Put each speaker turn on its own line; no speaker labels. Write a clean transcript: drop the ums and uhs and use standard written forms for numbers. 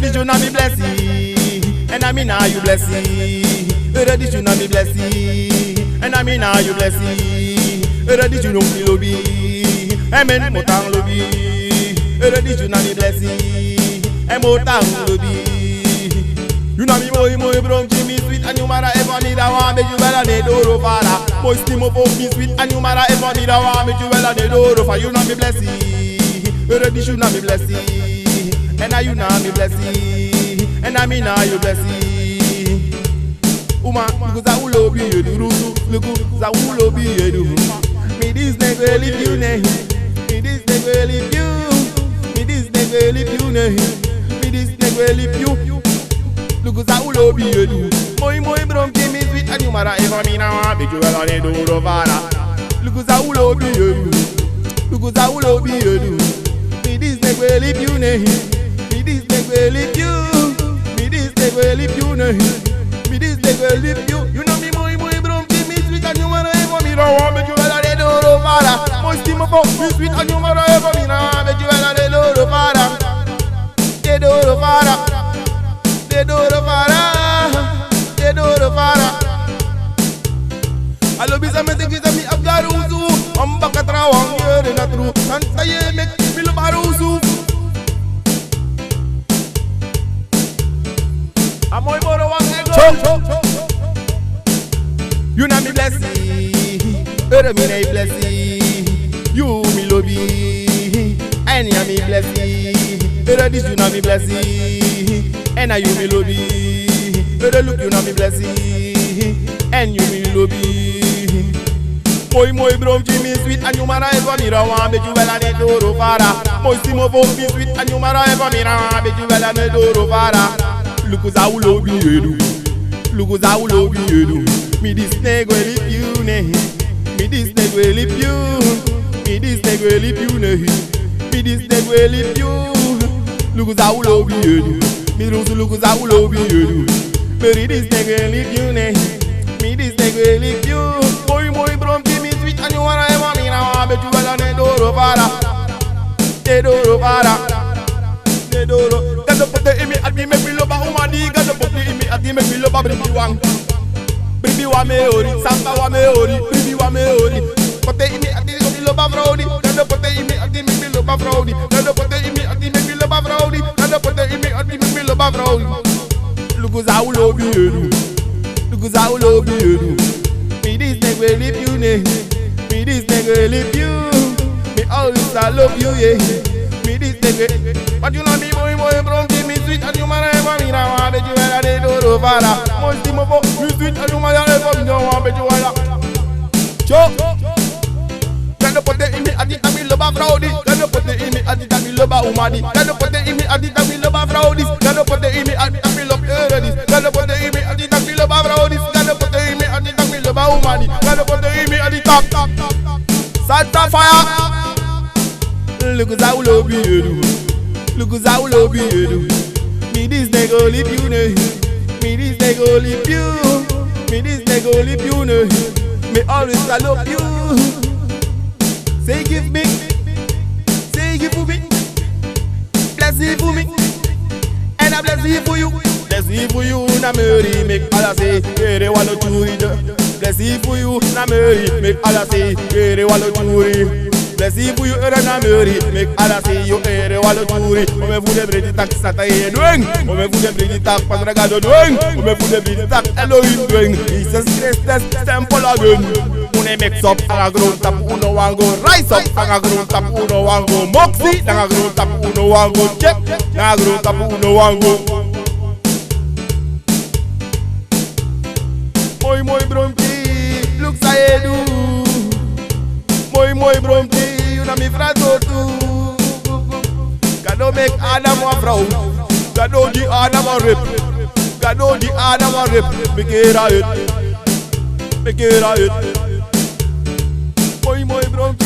Did you not be blessing? And I mean now you blessing. Did you not be blessing? And I mean now you blessing. Did you know me lobby? Amen motang lobby. Did you not be blessing? And motang lobby. You know me moi bro Jimmy sweet and you mara ever me da wa me you bella ne doro fara. Moi stimo for me sweet and you mara ever me da wa me you bella ne doro for you not be blessing. Did you not be blessing? And now you know me blessing. And I mean now you blessing. Uma, because I will be you do. Look, I will be you do. Me this nigga leave you ne. Me this nigga leave you. Me this nigga leave you ne. Me this nigga leave you. Look, I will be you do. Moi bro, give me sweet and you mara ever me now. Make you well on the door of Vara. Look, I will be you do. Look, I will be you do. Me this nigga leave you ne. Me this nigga leave you. Me this nigga leave you ne. Me this nigga leave you. You know me moi bro, give me sweet and you wanna ever me now. Make you well on the door of Vara. Moi steam up me sweet and you wanna ever me now. Make you well on the door of Vara. The door of Vara. The door of Vara. The door of Vara. Allo bisa me take me abgaruzu. Am bakatra wang yere na tru. Santa ye mek me lo baruzu. Amoy moro wang ego. You know me blessing. Ere me na blessing. You me lobby. And ya me blessing. Ere this you know me blessing. And now you me lobby. Ere look you know me blessing. And you me lobby. Moi bro Jimmy sweet and you mara ever me rawa. Make you well and the door fara. Moi stimo for me sweet and you mara ever me rawa. Make you well and the door fara. Look us how love you do. Look us how love you do. Me this nigga will leave you ne. Me this nigga will leave you. Me this nigga will leave you ne. Me this nigga will leave you. Look us how love you do. Me look us how love you do. Me this nigga will leave you ne. Me this nigga will leave you. Moi bro give me sweet and you wanna ever me now. Bet you well on the door fara. The door fara. The door. Gado put the imi ati make me love a umadi. Gado put the imi ati make me love a bribi wang. Bribi wa me ori, samba wa me ori, bribi wa me ori. Put the imi ati make me love a fraudi. Gado put the imi ati make me love a fraudi. Gado put the imi ati make me love a fraudi. Gado put the imi ati make me love a fraudi. Look us how love you do. Look us how love you do. Me this nigga leave you ne. Me this nigga leave you. Me always I love you yeah. Me this nigga. But you know me moi bro give me sweet and you mara ever me now. I bet you well and the door fara. Moi steam up me sweet and you mara ever me now. I bet you well. Cho. Gonna put the imi adi tami loba fraudi. Gonna put the imi adi tami loba umadi. Gonna put the imi adi tami loba fraudis. Gonna put the imi adi tami loba eredis. Gonna put the imi adi tami loba fraudis. Gonna put the imi adi tami loba umadi. Gonna put the imi adi top. Santa fire. Look at how love you do. Look at how love you do. Me this nigga leave you ne. Me this nigga leave you. Me this nigga leave you ne. Me always I love you. Say give me. Say give for me. Bless you for me. And I bless you for you. Bless you for you. Na Mary make Allah say. Kere walo churi. Bless you for you. Na Mary make Allah say. Kere walo churi. Bless you for you, na Mary. Make Allah say you ere walo churi. Ome fude bredi tak sata ye doing. Ome fude bredi tak pasragado doing. Ome fude bredi tak Elohim doing. Jesus Christ temple again. Une mix up anga grown tap uno wango rise up anga grown tap uno wango moxie anga grown tap uno wango check anga grown tap uno wango. Moi bronchi looks I do. Moi bronchi you know me frato too. Gado make Adam a frau. Gado di Adam a rip. Gado di Adam a rip. Make it right. Make it right. Moi bronchi